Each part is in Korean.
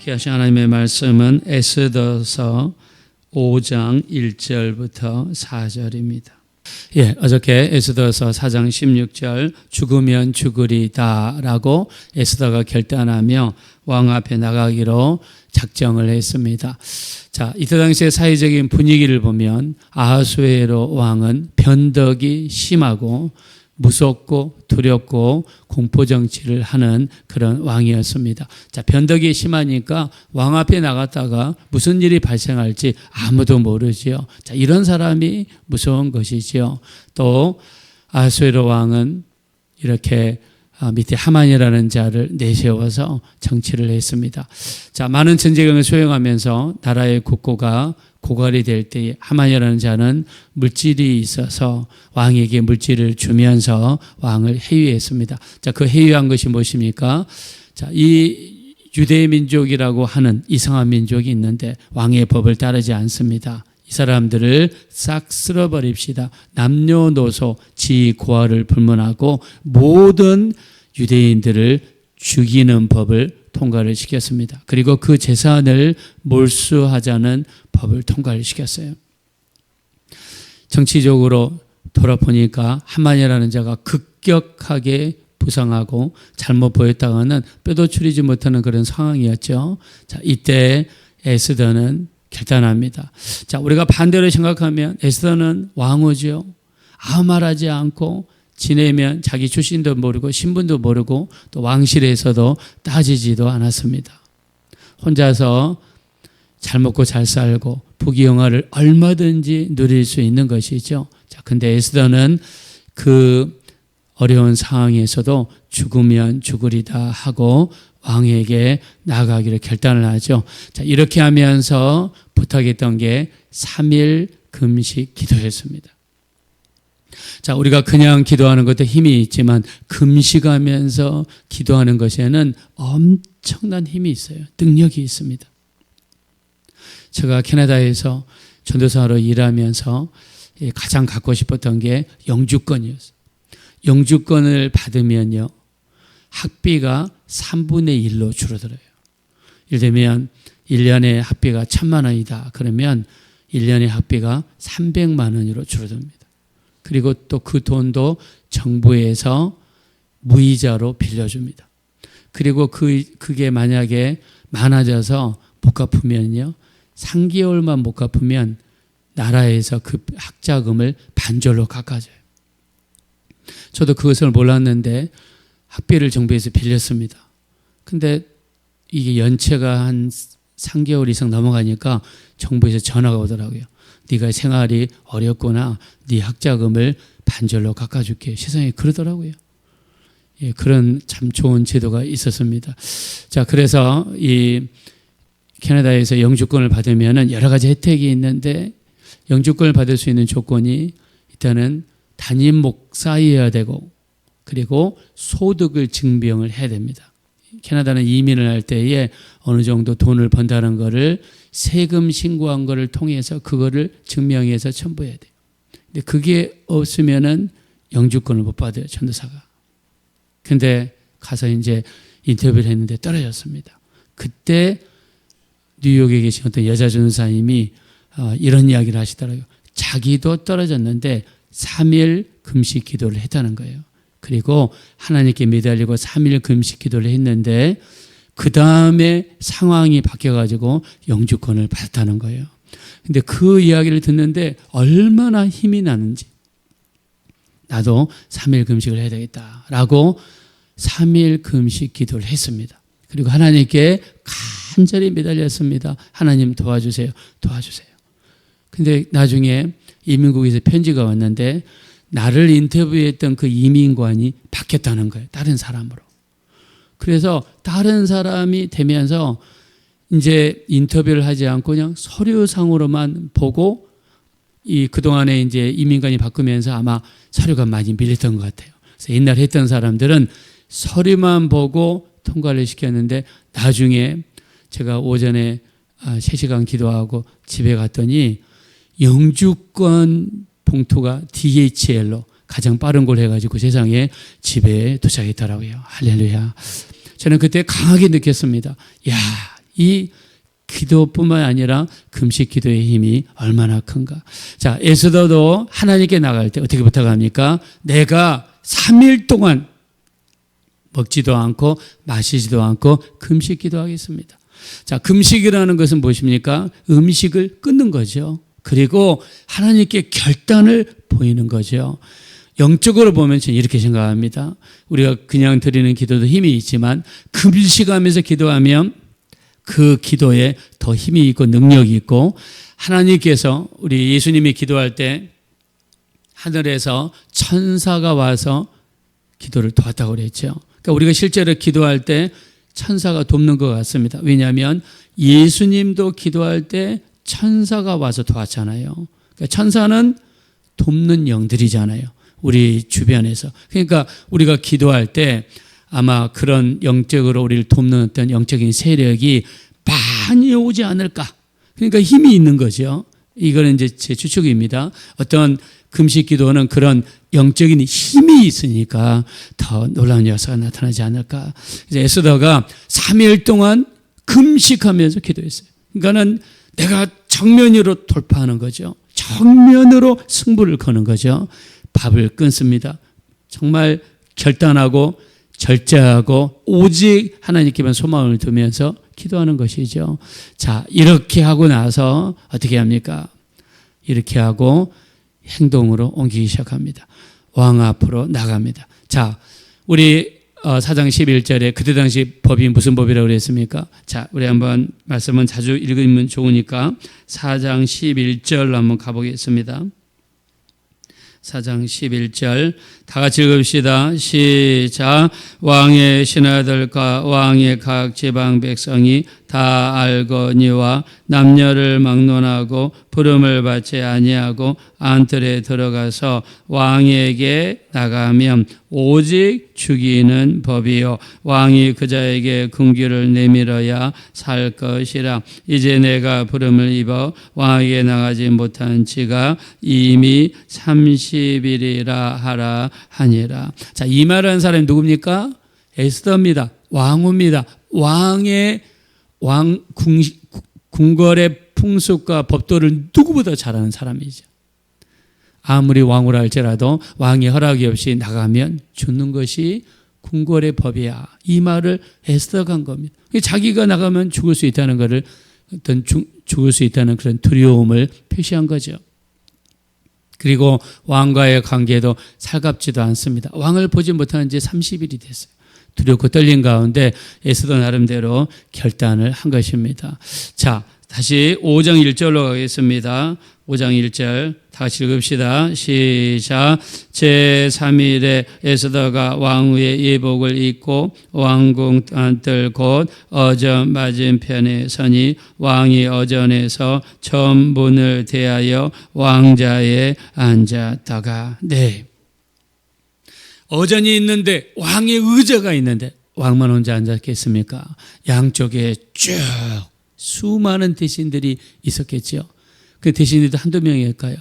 함께 하신 하나님의 말씀은 에스더서 5장 1절부터 4절입니다. 어저께 에스더서 4장 16절 죽으면 죽으리다 라고 에스더가 결단하며 왕 앞에 나가기로 작정을 했습니다. 자, 이때 당시의 사회적인 분위기를 보면 아하수에로 왕은 변덕이 심하고 무섭고 두렵고 공포정치를 하는 그런 왕이었습니다. 자, 변덕이 심하니까 왕 앞에 나갔다가 무슨 일이 발생할지 아무도 모르지요. 자, 이런 사람이 무서운 것이지요. 또 아하수에로 왕은 이렇게 밑에 하만이라는 자를 내세워서 정치를 했습니다. 자, 많은 전쟁을 수행하면서 나라의 국고가 고갈이 될 때 하만이라는 자는 물질이 있어서 왕에게 물질을 주면서 왕을 해위했습니다. 자, 그 해위한 것이 무엇입니까? 자, 이 유대 민족이라고 하는 이상한 민족이 있는데 왕의 법을 따르지 않습니다. 이 사람들을 싹 쓸어버립시다. 남녀노소 지고하를 불문하고 모든 유대인들을 죽이는 법을 통과를 시켰습니다. 그리고 그 재산을 몰수하자는 법을 통과를 시켰어요. 정치적으로 돌아보니까 하만이라는 자가 급격하게 부상하고 잘못 보였다가는 뼈도 추리지 못하는 그런 상황이었죠. 자, 이때 에스더는 결단합니다. 자, 우리가 반대로 생각하면 에스더는 왕후죠. 아무 말하지 않고 지내면 자기 출신도 모르고 신분도 모르고 또 왕실에서도 따지지도 않았습니다. 혼자서 잘 먹고 잘 살고 부귀영화를 얼마든지 누릴 수 있는 것이죠. 자, 근데 에스더는 그 어려운 상황에서도 죽으면 죽으리다 하고 왕에게 나아가기를 결단을 하죠. 자, 이렇게 하면서 부탁했던 게 3일 금식 기도였습니다. 자, 우리가 그냥 기도하는 것도 힘이 있지만 금식하면서 기도하는 것에는 엄청난 힘이 있어요. 능력이 있습니다. 제가 캐나다에서 전도사로 일하면서 가장 갖고 싶었던 게 영주권이었어요. 영주권을 받으면요, 학비가 3분의 1로 줄어들어요. 예를 들면 1년에 학비가 1,000만 원이다. 그러면 1년의 학비가 300만 원으로 줄어듭니다. 그리고 또 그 돈도 정부에서 무이자로 빌려줍니다. 그리고 그게 만약에 많아져서 못 갚으면요, 3개월만 못 갚으면 나라에서 그 학자금을 반절로 깎아줘요. 저도 그것을 몰랐는데 학비를 정부에서 빌렸습니다. 근데 이게 연체가 한 3개월 이상 넘어가니까 정부에서 전화가 오더라고요. 네가 생활이 어렵구나. 네 학자금을 반절로 깎아줄게. 세상에 그러더라고요. 그런 참 좋은 제도가 있었습니다. 자, 그래서 이 캐나다에서 영주권을 받으면 여러 가지 혜택이 있는데 영주권을 받을 수 있는 조건이 일단은 담임 목사여야 되고 그리고 소득을 증명을 해야 됩니다. 캐나다는 이민을 할 때에 어느 정도 돈을 번다는 거를 세금 신고한 거를 통해서 그거를 증명해서 첨부해야 돼요. 근데 그게 없으면은 영주권을 못 받아요, 전도사가. 근데 가서 이제 인터뷰를 했는데 떨어졌습니다. 그때 뉴욕에 계신 어떤 여자 전도사님이 이런 이야기를 하시더라고요. 자기도 떨어졌는데 3일 금식 기도를 했다는 거예요. 그리고 하나님께 매달리고 3일 금식 기도를 했는데 그 다음에 상황이 바뀌어가지고 영주권을 받았다는 거예요. 근데 그 이야기를 듣는데 얼마나 힘이 나는지 나도 3일 금식을 해야 되겠다라고 3일 금식 기도를 했습니다. 그리고 하나님께 간절히 매달렸습니다. 하나님 도와주세요. 도와주세요. 근데 나중에 이민국에서 편지가 왔는데 나를 인터뷰했던 그 이민관이 바뀌었다는 거예요. 다른 사람으로. 그래서 다른 사람이 되면서 이제 인터뷰를 하지 않고 그냥 서류상으로만 보고 그동안에 이제 이민관이 바꾸면서 아마 서류가 많이 밀렸던 것 같아요. 그래서 옛날 했던 사람들은 서류만 보고 통과를 시켰는데 나중에 제가 오전에 3시간 기도하고 집에 갔더니 영주권 봉투가 DHL로 가장 빠른 걸 해가지고 세상에 집에 도착했더라고요. 할렐루야. 저는 그때 강하게 느꼈습니다. 야, 이 기도뿐만 아니라 금식 기도의 힘이 얼마나 큰가. 자, 에스더도 하나님께 나갈 때 어떻게 부탁합니까? 내가 3일 동안 먹지도 않고 마시지도 않고 금식 기도하겠습니다. 자, 금식이라는 것은 무엇입니까? 음식을 끊는 거죠. 그리고 하나님께 결단을 보이는 거죠. 영적으로 보면 저는 이렇게 생각합니다. 우리가 그냥 드리는 기도도 힘이 있지만 금식하면서 기도하면 그 기도에 더 힘이 있고 능력이 있고, 하나님께서 우리 예수님이 기도할 때 하늘에서 천사가 와서 기도를 도왔다고 그랬죠. 그러니까 우리가 실제로 기도할 때 천사가 돕는 것 같습니다. 왜냐하면 예수님도 기도할 때 천사가 와서 도왔잖아요. 그러니까 천사는 돕는 영들이잖아요. 우리 주변에서. 그러니까 우리가 기도할 때 아마 그런 영적으로 우리를 돕는 어떤 영적인 세력이 많이 오지 않을까. 그러니까 힘이 있는 거죠. 이거는 이제 제 추측입니다. 어떤 금식 기도는 그런 영적인 힘이 있으니까 더 놀라운 역사가 나타나지 않을까. 그래서 에스더가 3일 동안 금식하면서 기도했어요. 그러니까는 내가 정면으로 돌파하는 거죠. 정면으로 승부를 거는 거죠. 밥을 끊습니다. 정말 결단하고 절제하고 오직 하나님께만 소망을 두면서 기도하는 것이죠. 자, 이렇게 하고 나서 어떻게 합니까? 이렇게 하고 행동으로 옮기기 시작합니다. 왕 앞으로 나갑니다. 자, 우리 4장 11절에 그때 당시 법이 무슨 법이라고 그랬습니까? 자, 우리 한번 말씀은 자주 읽으면 좋으니까 4장 11절 한번 가보겠습니다. 4장 11절 다 같이 읽읍시다. 시작. 왕의 신하들과 왕의 각 지방 백성이 다 알거니와 남녀를 막론하고 부름을 받지 아니하고 안뜰에 들어가서 왕에게 나가면 오직 죽이는 법이요 왕이 그자에게 금귀를 내밀어야 살 것이라. 이제 내가 부름을 입어 왕에게 나가지 못한 지가 이미 30일이라 하라 하니라. 자, 이 말하는 사람이 누굽니까? 에스더입니다. 왕후입니다. 왕의 궁궐의 풍습과 법도를 누구보다 잘 아는 사람이죠. 아무리 왕후라 할지라도 왕의 허락이 없이 나가면 죽는 것이 궁궐의 법이야. 이 말을 에스더가 한 겁니다. 자기가 나가면 죽을 수 있다는 것을 어떤 죽을 수 있다는 그런 두려움을 표시한 거죠. 그리고 왕과의 관계도 살갑지도 않습니다. 왕을 보지 못한 지 30일이 됐어요. 두렵고 떨린 가운데 에스더 나름대로 결단을 한 것입니다. 자, 다시 5장 1절로 가겠습니다. 5장 1절 다 같이 읽읍시다. 시작. 제3일에 에스더가 왕후의 예복을 입고 왕궁 안뜰 곧 어전 맞은편에 서니 왕이 어전에서 전문을 대하여 왕자에 앉았다가. 네, 어전이 있는데 왕의 의자가 있는데 왕만 혼자 앉았겠습니까? 양쪽에 쭉 수많은 대신들이 있었겠죠. 그 대신들도 한두 명일까요?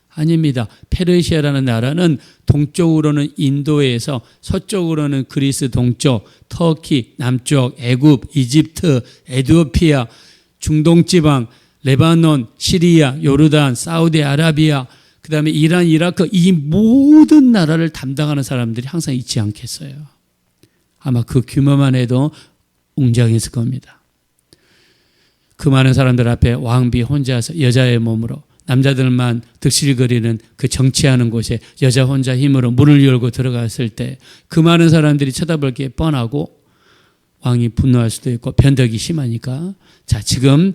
아닙니다. 페르시아라는 나라는 동쪽으로는 인도에서 서쪽으로는 그리스 동쪽, 터키, 남쪽, 애굽, 이집트, 에티오피아, 중동지방, 레바논, 시리아, 요르단, 사우디아라비아, 그 다음에 이란, 이라크, 이 모든 나라를 담당하는 사람들이 항상 있지 않겠어요. 아마 그 규모만 해도 웅장했을 겁니다. 그 많은 사람들 앞에 왕비 혼자서 여자의 몸으로 남자들만 득실거리는 그 정치하는 곳에 여자 혼자 힘으로 문을 열고 들어갔을 때 그 많은 사람들이 쳐다볼 게 뻔하고 왕이 분노할 수도 있고 변덕이 심하니까. 자, 지금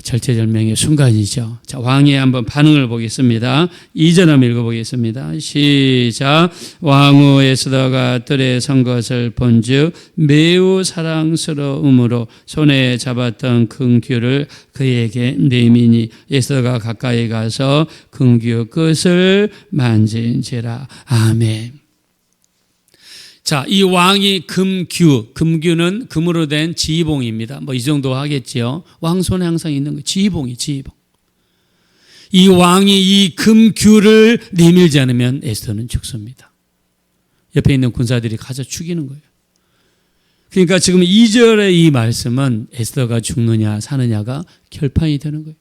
절체절명의 순간이죠. 자, 왕의 한번 반응을 보겠습니다. 2절 한번 읽어보겠습니다. 시작. 왕후 에스더가 뜰에 선 것을 본즉 매우 사랑스러움으로 손에 잡았던 금규를 그에게 내미니 에스더가 가까이 가서 금규 끝을 만진지라. 아멘. 자, 이 왕이 금규는 금으로 된 지휘봉입니다. 뭐 이 정도 하겠지요. 왕 손에 항상 있는 거 지휘봉이 지휘봉. 이 왕이 이 금규를 내밀지 않으면 에스더는 죽습니다. 옆에 있는 군사들이 가서 죽이는 거예요. 그러니까 지금 2절의 이 말씀은 에스더가 죽느냐 사느냐가 결판이 되는 거예요.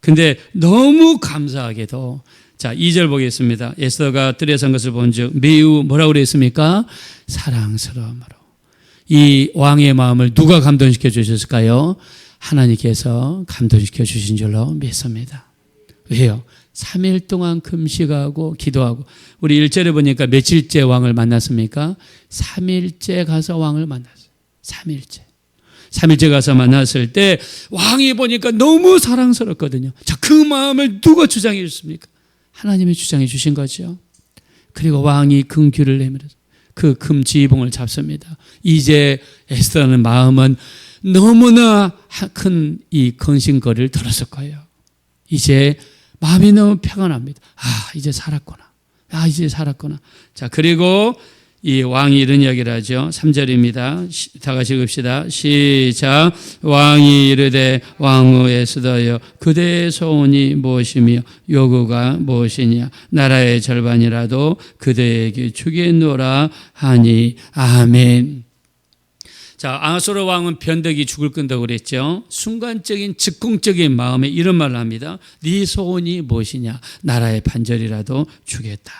근데 너무 감사하게도 자 2절 보겠습니다. 에스더가 뜰에 선 것을 본즉 매우 뭐라고 그랬습니까? 사랑스러움으로. 이 왕의 마음을 누가 감동시켜 주셨을까요? 하나님께서 감동시켜 주신 줄로 믿습니다. 왜요? 3일 동안 금식하고 기도하고 우리 1절에 보니까 며칠째 왕을 만났습니까? 3일째 가서 왕을 만났어요. 3일째 가서 만났을 때 왕이 보니까 너무 사랑스럽거든요. 자, 그 마음을 누가 주장해 줬습니까? 하나님이 주장해 주신 거죠. 그리고 왕이 금귀를 내밀어서 그 금지봉을 잡습니다. 이제 에스더는 마음은 너무나 큰 이 근심거리를 들었을 거예요. 이제 마음이 너무 평안합니다. 이제 살았구나. 이제 살았구나. 자, 그리고 이 왕이 이런 이야기를 하죠. 3절입니다. 다 같이 읽읍시다. 시작. 왕이 이르되 왕후 에스더여 그대의 소원이 무엇이며 요구가 무엇이냐 나라의 절반이라도 그대에게 주겠노라 하니 아멘. 자, 아하수에로 왕은 변덕이 죽을 끈다고 그랬죠. 순간적인 즉흥적인 마음에 이런 말을 합니다. 네 소원이 무엇이냐 나라의 반절이라도 주겠다.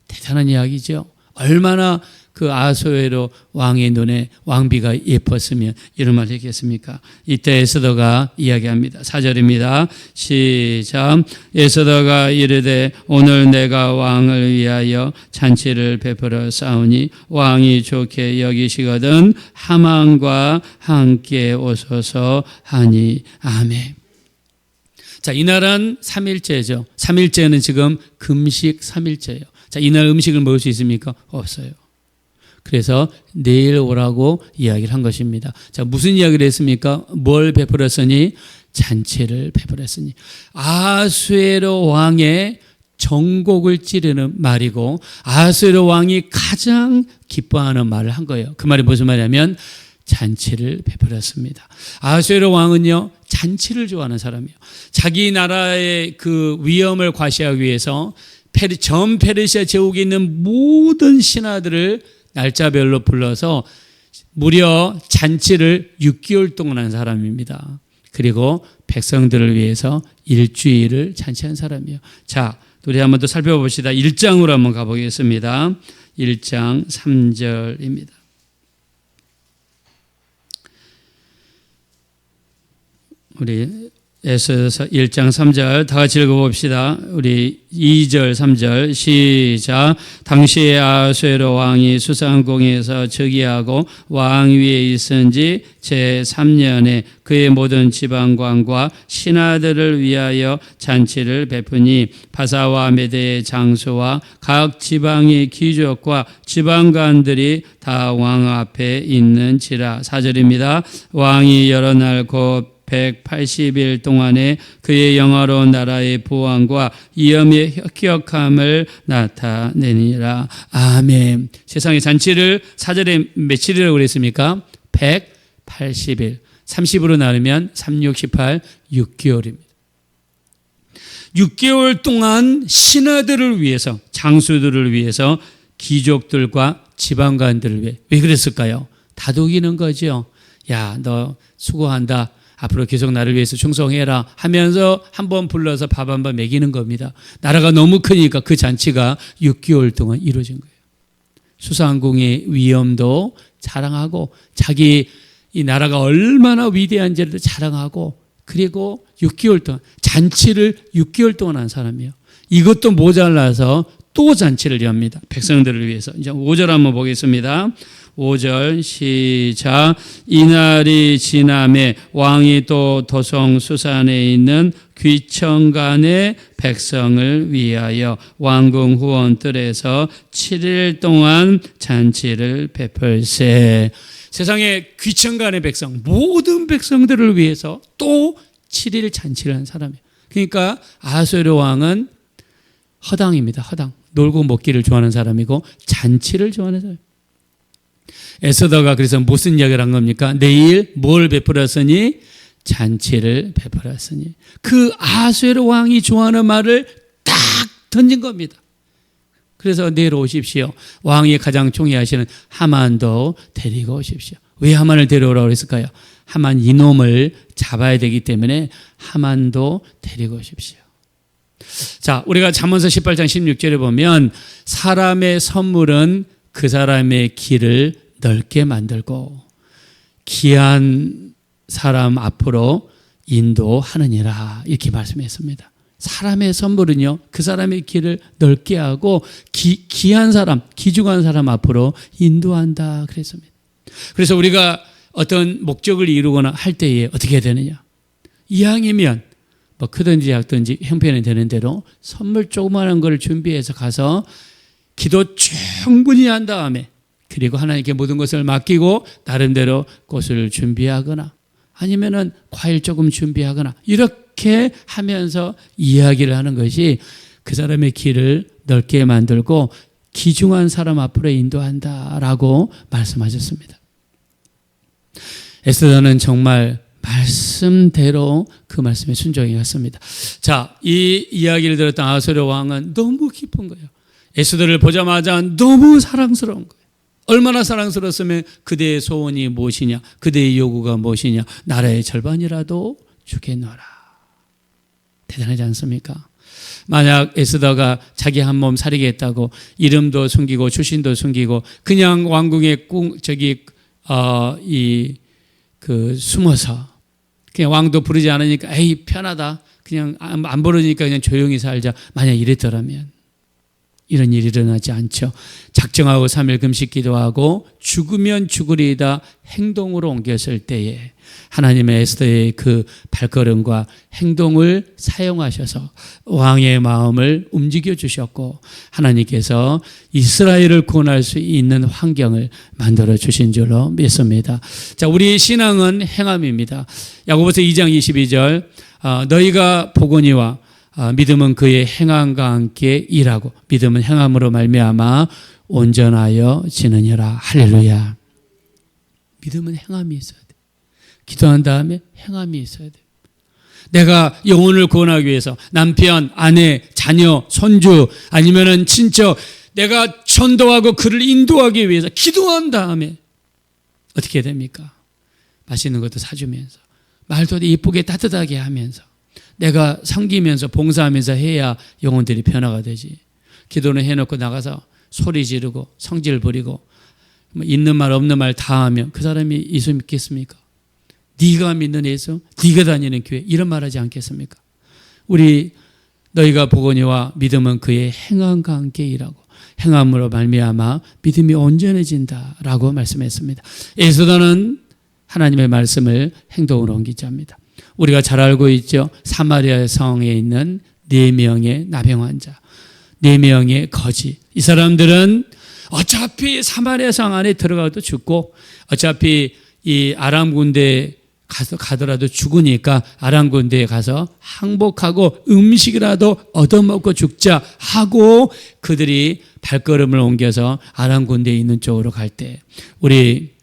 대단한 이야기죠. 얼마나 그 아하수에로 왕의 눈에 왕비가 예뻤으면 이런 말을 했겠습니까? 이때 에스더가 이야기합니다. 4절입니다. 시작. 에스더가 이르되 오늘 내가 왕을 위하여 잔치를 베풀어 싸우니 왕이 좋게 여기시거든 하만과 함께 오소서 하니 아멘. 자, 이날은 3일째죠. 3일째는 지금 금식 3일째예요. 자, 이날 음식을 먹을 수 있습니까? 없어요. 그래서 내일 오라고 이야기를 한 것입니다. 자, 무슨 이야기를 했습니까? 뭘 베풀었으니? 잔치를 베풀었으니. 아하수에로 왕의 정곡을 찌르는 말이고 아하수에로 왕이 가장 기뻐하는 말을 한 거예요. 그 말이 무슨 말이냐면 잔치를 베풀었습니다. 아하수에로 왕은요, 잔치를 좋아하는 사람이에요. 자기 나라의 그 위엄을 과시하기 위해서 전 페르시아 제국에 있는 모든 신하들을 날짜별로 불러서 무려 잔치를 6개월 동안 한 사람입니다. 그리고 백성들을 위해서 일주일을 잔치한 사람이에요. 자, 우리 한번 더 살펴봅시다. 1장으로 한번 가보겠습니다. 1장 3절입니다. 우리 에스더 1장 3절 다 같이 읽어봅시다. 우리 2절 3절 시작. 당시에 아하수에로 왕이 수산궁에서 즉위하고 왕 위에 있은 지 제3년에 그의 모든 지방관과 신하들을 위하여 잔치를 베푸니 바사와 메대의 장수와 각 지방의 귀족과 지방관들이 다 왕 앞에 있는지라. 4절입니다. 왕이 여러 날 곧 180일 동안에 그의 영화로운 나라의 보안과 위엄의 혁혁함을 나타내니라. 아멘. 세상의 잔치를 4절에 며칠이라고 그랬습니까? 180일. 30으로 나누면 3, 6, 18, 6개월입니다. 6개월 동안 신하들을 위해서, 장수들을 위해서, 귀족들과 지방관들을 위해. 왜 그랬을까요? 다독이는 거죠. 야, 너 수고한다. 앞으로 계속 나를 위해서 충성해라 하면서 한번 불러서 밥 한 번 먹이는 겁니다. 나라가 너무 크니까 그 잔치가 6개월 동안 이루어진 거예요. 수상궁의 위엄도 자랑하고 자기 이 나라가 얼마나 위대한지를 자랑하고 그리고 6개월 동안 잔치를 6개월 동안 한 사람이에요. 이것도 모자라서 또 잔치를 엽니다. 백성들을 위해서. 이제 5절 한번 보겠습니다. 5절 시작. 이날이 지남에 왕이 또 도성 수산에 있는 귀청간의 백성을 위하여 왕궁 후원뜰에서 7일 동안 잔치를 베풀세. 세상의 귀청간의 백성, 모든 백성들을 위해서 또 7일 잔치를 한 사람이에요. 그러니까 아하수에로 왕은 허당입니다. 허당. 놀고 먹기를 좋아하는 사람이고 잔치를 좋아하는 사람. 에스더가 그래서 무슨 이야기를 한 겁니까? 내일 뭘 베풀었으니? 잔치를 베풀었으니. 그 아하수에로 왕이 좋아하는 말을 딱 던진 겁니다. 그래서 내려오십시오. 왕이 가장 총애하시는 하만도 데리고 오십시오. 왜 하만을 데려오라고 했을까요? 하만 이놈을 잡아야 되기 때문에 하만도 데리고 오십시오. 자, 우리가 잠언서 18장 16절에 보면 사람의 선물은 그 사람의 길을 넓게 만들고 귀한 사람 앞으로 인도하느니라, 이렇게 말씀했습니다. 사람의 선물은요, 그 사람의 길을 넓게 하고 귀한 사람, 귀중한 사람 앞으로 인도한다 그랬습니다. 그래서 우리가 어떤 목적을 이루거나 할 때에 어떻게 해야 되느냐? 이왕이면 뭐 크든지 작든지 형편이 되는 대로 선물 조그마한 걸 준비해서 가서 기도 충분히 한 다음에, 그리고 하나님께 모든 것을 맡기고 나름대로 꽃을 준비하거나 아니면은 과일 조금 준비하거나 이렇게 하면서 이야기를 하는 것이 그 사람의 길을 넓게 만들고 귀중한 사람 앞으로 인도한다라고 말씀하셨습니다. 에스더는 정말 말씀대로 그 말씀에 순종해 갔습니다. 자, 이 이야기를 들었던 아하수에로 왕은 너무 기쁜 거예요. 에스더를 보자마자 너무 사랑스러운 거예요. 얼마나 사랑스러웠으면 그대의 소원이 무엇이냐, 그대의 요구가 무엇이냐, 나라의 절반이라도 주겠노라. 대단하지 않습니까? 만약 에스더가 자기 한 몸 살리겠다고 이름도 숨기고 출신도 숨기고 그냥 왕궁에 숨어서 그냥 왕도 부르지 않으니까 에이 편하다, 그냥 안 부르니까 그냥 조용히 살자, 만약 이랬더라면 이런 일이 일어나지 않죠. 작정하고 3일 금식 기도하고 죽으면 죽으리이다 행동으로 옮겼을 때에 하나님의 에스더의 그 발걸음과 행동을 사용하셔서 왕의 마음을 움직여 주셨고 하나님께서 이스라엘을 구원할 수 있는 환경을 만들어 주신 줄로 믿습니다. 자, 우리 신앙은 행함입니다. 야고보서 2장 22절 너희가 보거니와 믿음은 그의 행함과 함께 일하고 믿음은 행함으로 말미암아 온전하여 지느니라. 할렐루야. 믿음은 행함이 있어야 돼. 기도한 다음에 행함이 있어야 돼. 내가 영혼을 구원하기 위해서 남편, 아내, 자녀, 손주 아니면은 친척, 내가 전도하고 그를 인도하기 위해서 기도한 다음에 어떻게 됩니까? 맛있는 것도 사주면서 말도 이쁘게 따뜻하게 하면서 내가 섬기면서 봉사하면서 해야 영혼들이 변화가 되지. 기도는 해놓고 나가서 소리 지르고 성질 부리고 있는 말 없는 말 다 하면 그 사람이 예수 믿겠습니까? 네가 믿는 예수, 네가 다니는 교회, 이런 말 하지 않겠습니까? 우리 너희가 보거니와 믿음은 그의 행함과 함께 일하고 행함으로 말미암아 믿음이 온전해진다라고 말씀했습니다. 에스더는 하나님의 말씀을 행동으로 옮기자 합니다. 우리가 잘 알고 있죠. 사마리아 성에 있는 4명의 나병 환자, 4명의 거지. 이 사람들은 어차피 사마리아 성 안에 들어가도 죽고 어차피 이 아람 군대에 가더라도 죽으니까 아람 군대에 가서 항복하고 음식이라도 얻어먹고 죽자 하고 그들이 발걸음을 옮겨서 아람 군대에 있는 쪽으로 갈 때 우리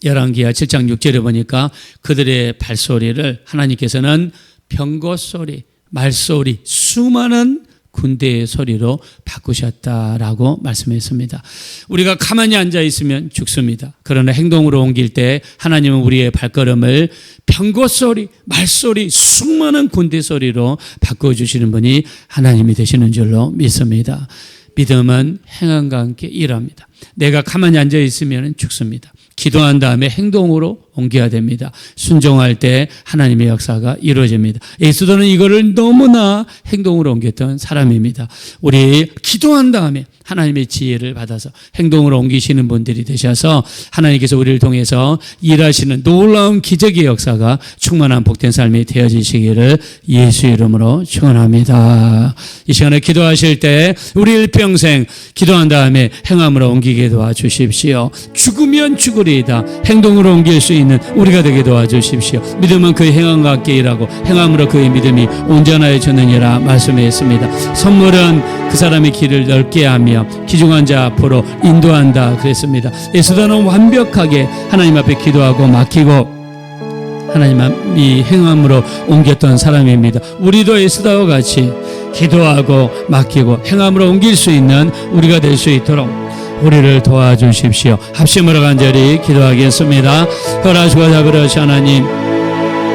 열왕기하 7장 6절에 보니까 그들의 발소리를 하나님께서는 병거소리, 말소리, 수많은 군대의 소리로 바꾸셨다라고 말씀했습니다. 우리가 가만히 앉아 있으면 죽습니다. 그러나 행동으로 옮길 때 하나님은 우리의 발걸음을 병거소리, 말소리, 수많은 군대 소리로 바꿔주시는 분이 하나님이 되시는 줄로 믿습니다. 믿음은 행함과 함께 일합니다. 내가 가만히 앉아 있으면 죽습니다. 기도한 다음에 행동으로 옮겨야 됩니다. 순종할 때 하나님의 역사가 이루어집니다. 에스더는 이거를 너무나 행동으로 옮겼던 사람입니다. 우리 기도한 다음에 하나님의 지혜를 받아서 행동으로 옮기시는 분들이 되셔서 하나님께서 우리를 통해서 일하시는 놀라운 기적의 역사가 충만한 복된 삶이 되어지시기를 예수 이름으로 축원합니다. 이 시간에 기도하실 때 우리 일평생 기도한 다음에 행함으로 옮기게 도와주십시오. 죽으면 죽으리이다 행동으로 옮길 수 있는 우리가 되게 도와주십시오. 믿음은 그의 행함과 함께 일하고 행함으로 그의 믿음이 온전하여 주느니라 말씀했습니다. 선물은 그 사람의 길을 넓게 하며 귀중한 자 앞으로 인도한다 그랬습니다. 에스더는 완벽하게 하나님 앞에 기도하고 맡기고 하나님이 행함으로 옮겼던 사람입니다. 우리도 에스더와 같이 기도하고 맡기고 행함으로 옮길 수 있는 우리가 될 수 있도록 우리를 도와주십시오. 합심으로 간절히 기도하겠습니다. 혈하시고 자비로우신 하나님,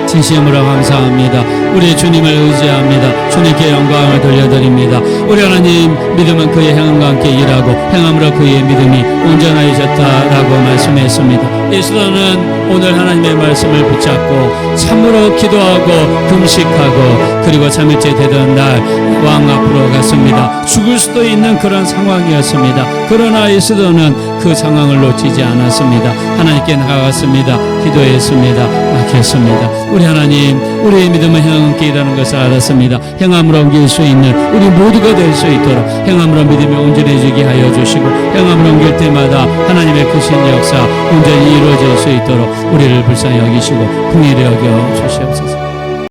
진심으로 감사합니다. 우리 주님을 의지합니다. 주님께 영광을 돌려드립니다. 우리 하나님, 믿음은 그의 행함과 함께 일하고 행함으로 그의 믿음이 온전하여졌다라고 말씀했습니다. 에스더는 오늘 하나님의 말씀을 붙잡고 참으로 기도하고 금식하고 그리고 3일째 되던 날 왕 앞으로 갔습니다. 죽을 수도 있는 그런 상황이었습니다. 그러나 에스더는 그 상황을 놓치지 않았습니다. 하나님께 나아갔습니다. 기도했습니다. 맡겼습니다. 우리 하나님, 우리의 믿음은 행함과 함께 일하는 것을 알았습니다. 행함으로 옮길 수 있는 우리 모두가 될 수 있도록 행함으로 믿음이 온전해지게 하여 주시고 행함으로 옮길 때마다 하나님의 크신 역사 온전히 이루어질 수 있도록 우리를 불쌍히 여기시고 긍휼히 여겨 주시옵소서.